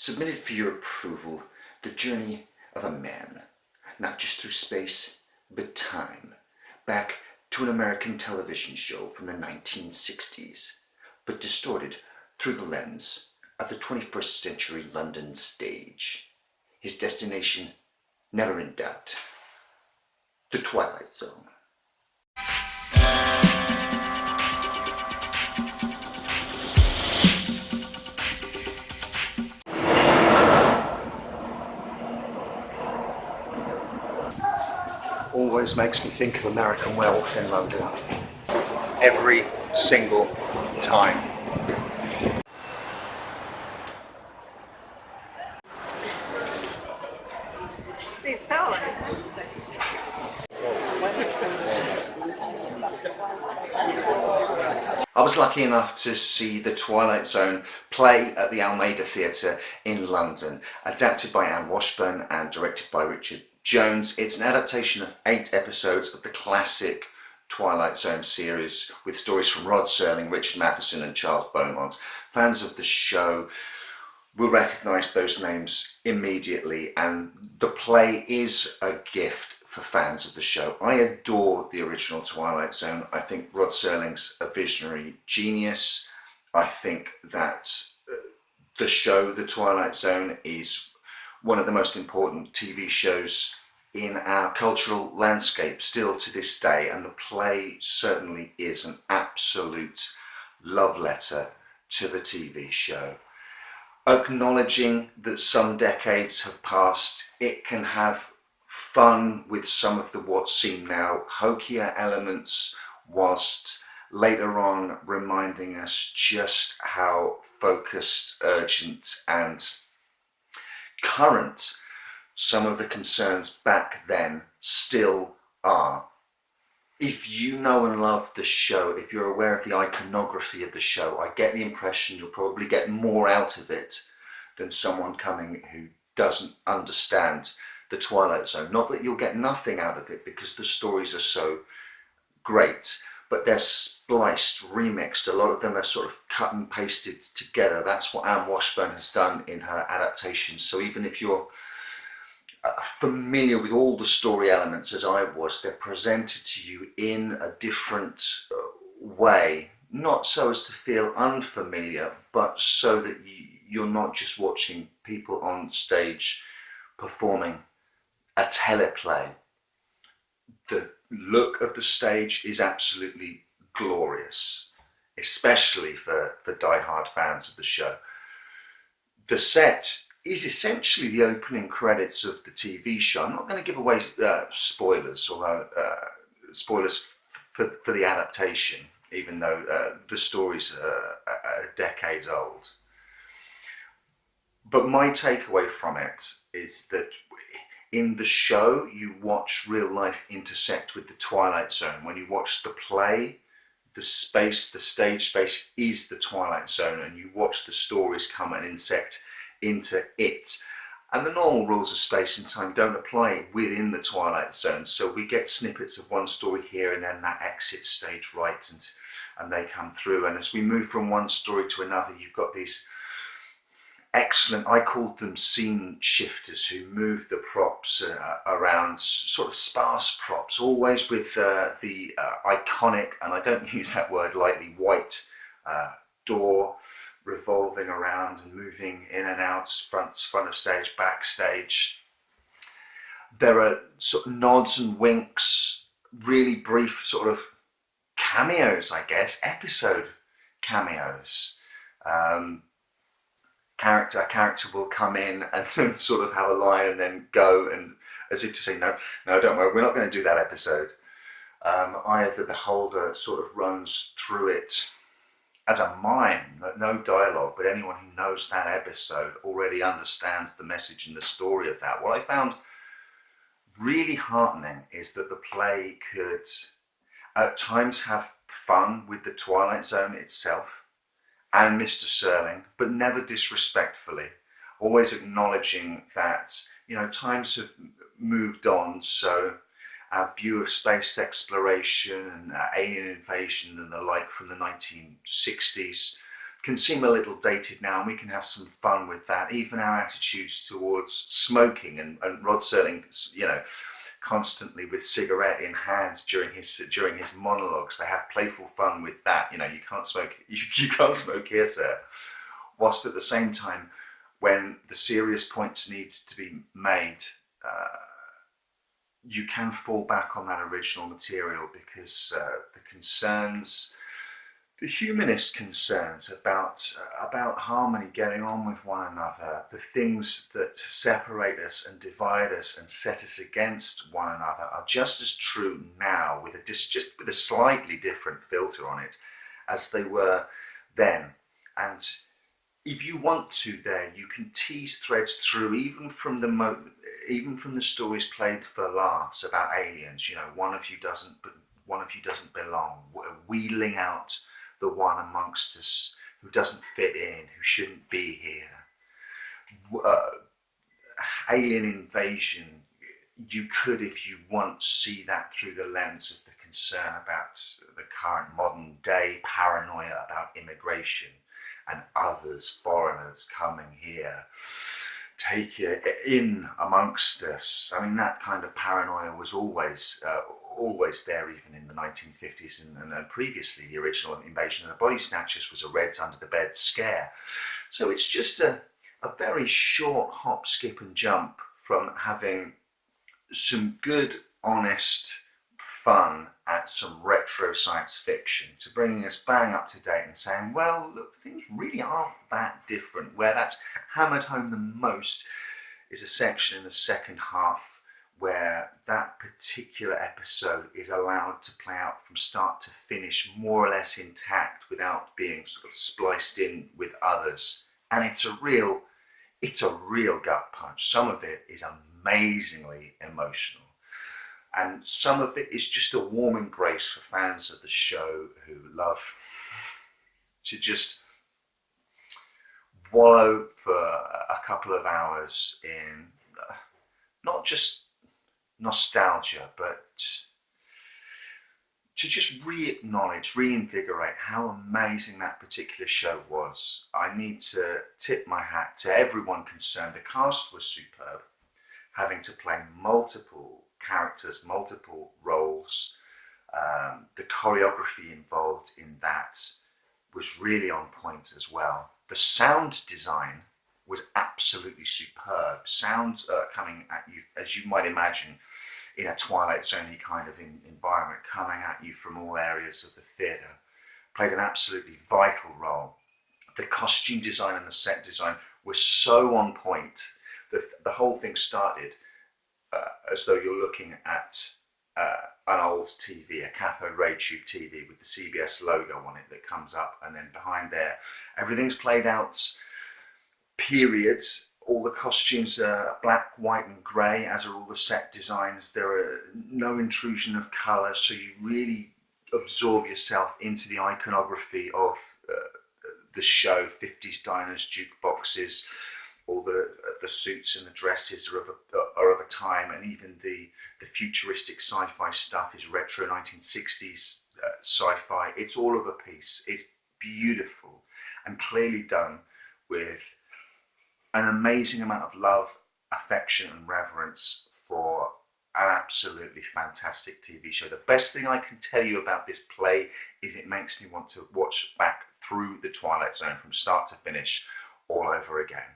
submitted for your approval the journey of a man, not just through space, but time, back to an American television show from the 1960s, but distorted through the lens of the 21st century London stage. His destination, never in doubt, the Twilight Zone. Always makes me think of American Werewolf in London. Every single time. They sell it. I was lucky enough to see The Twilight Zone play at the Almeida Theatre in London, adapted by Anne Washburn and directed by Richard Jones. It's an adaptation of 8 episodes of the classic Twilight Zone series with stories from Rod Serling, Richard Matheson and Charles Beaumont. Fans of the show will recognise those names immediately, and the play is a gift for fans of the show. I adore the original Twilight Zone. I think Rod Serling's a visionary genius. I think that the show, The Twilight Zone, is one of the most important TV shows in our cultural landscape still to this day, and the play certainly is an absolute love letter to the TV show. Acknowledging that some decades have passed, it can have fun with some of the what seem now hokier elements, whilst later on reminding us just how focused, urgent and current some of the concerns back then still are. If you know and love the show, if you're aware of the iconography of the show, I get the impression you'll probably get more out of it than someone coming who doesn't understand the Twilight Zone. Not that you'll get nothing out of it, because the stories are so great, but they're spliced, remixed. A lot of them are sort of cut and pasted together. That's what Anne Washburn has done in her adaptations. So even if you're familiar with all the story elements as I was, they're presented to you in a different way, not so as to feel unfamiliar, but so that you're not just watching people on stage performing a teleplay. The look of the stage is absolutely glorious, especially for die-hard fans of the show. The set is essentially the opening credits of the TV show. I'm not going to give away spoilers, although spoilers for the adaptation, even though the stories are decades old. But my takeaway from it is that in the show, you watch real life intersect with the Twilight Zone. When you watch the play, the space, the stage space is the Twilight Zone, and you watch the stories come and intersect into it. And the normal rules of space and time don't apply within the Twilight Zone, so we get snippets of one story here and then that exits stage right, and they come through. And as we move from one story to another, you've got these excellent, I called them scene shifters, who move the props around, sort of sparse props, always with the iconic, and I don't use that word lightly, white door revolving around and moving in and out, front of stage, backstage. There are sort of nods and winks, really brief sort of cameos, I guess, episode cameos. A character will come in and sort of have a line and then go, and as if to say, no, don't worry, we're not going to do that episode. Eye of the Beholder sort of runs through it as a mime, no dialogue, but anyone who knows that episode already understands the message and the story of that. What I found really heartening is that the play could at times have fun with the Twilight Zone itself and Mr. Serling, but never disrespectfully, always acknowledging that, you know, times have moved on, so our view of space exploration and alien invasion and the like from the 1960s can seem a little dated now, and we can have some fun with that. Even our attitudes towards smoking, and Rod Serling, you know, constantly with cigarette in hand during his monologues. They have playful fun with that. You know, you can't smoke. You can't smoke here, sir. Whilst at the same time, when the serious points need to be made, you can fall back on that original material, because the concerns, the humanist concerns about harmony, getting on with one another, the things that separate us and divide us and set us against one another, are just as true now, with just with a slightly different filter on it, as they were then. And if you want to, there you can tease threads through, even from the stories played for laughs about aliens. You know, one of you doesn't belong. Wheeling out the one amongst us who doesn't fit in, who shouldn't be here. Alien invasion. You could, if you want, see that through the lens of the concern about the current modern day paranoia about immigration and others, foreigners coming here, take it in amongst us. I mean, that kind of paranoia was always there, even in the 1950s and previously. The original Invasion of the Body Snatchers was a Reds under the bed scare. So it's just a very short hop, skip and jump from having some good, honest fun at some retro science fiction to bringing us bang up to date and saying, well, look, things really aren't that different. Where that's hammered home the most is a section in the second half where that particular episode is allowed to play out from start to finish, more or less intact, without being sort of spliced in with others. And it's a real gut punch. Some of it is amazingly emotional, and some of it is just a warm embrace for fans of the show who love to just wallow for a couple of hours in not just nostalgia, but to just re-acknowledge, reinvigorate how amazing that particular show was. I need to tip my hat to everyone concerned. The cast was superb, having to play multiple characters, multiple roles. The choreography involved in that was really on point as well. The sound design was absolutely superb. Sound coming at you, as you might imagine, in a Twilight Zone-y kind of environment, coming at you from all areas of the theatre, played an absolutely vital role. The costume design and the set design was so on point. The whole thing started as though you're looking at an old TV, a cathode ray tube TV with the CBS logo on it that comes up, and then behind there, everything's played out periods. All the costumes are black, white and grey, as are all the set designs. There are no intrusion of colour, so you really absorb yourself into the iconography of the show. 50s diners, jukeboxes, all the suits and the dresses are of a time, and even the futuristic sci-fi stuff is retro 1960s sci-fi. It's all of a piece. It's beautiful and clearly done with an amazing amount of love, affection and reverence for an absolutely fantastic TV show. The best thing I can tell you about this play is it makes me want to watch back through the Twilight Zone from start to finish all over again.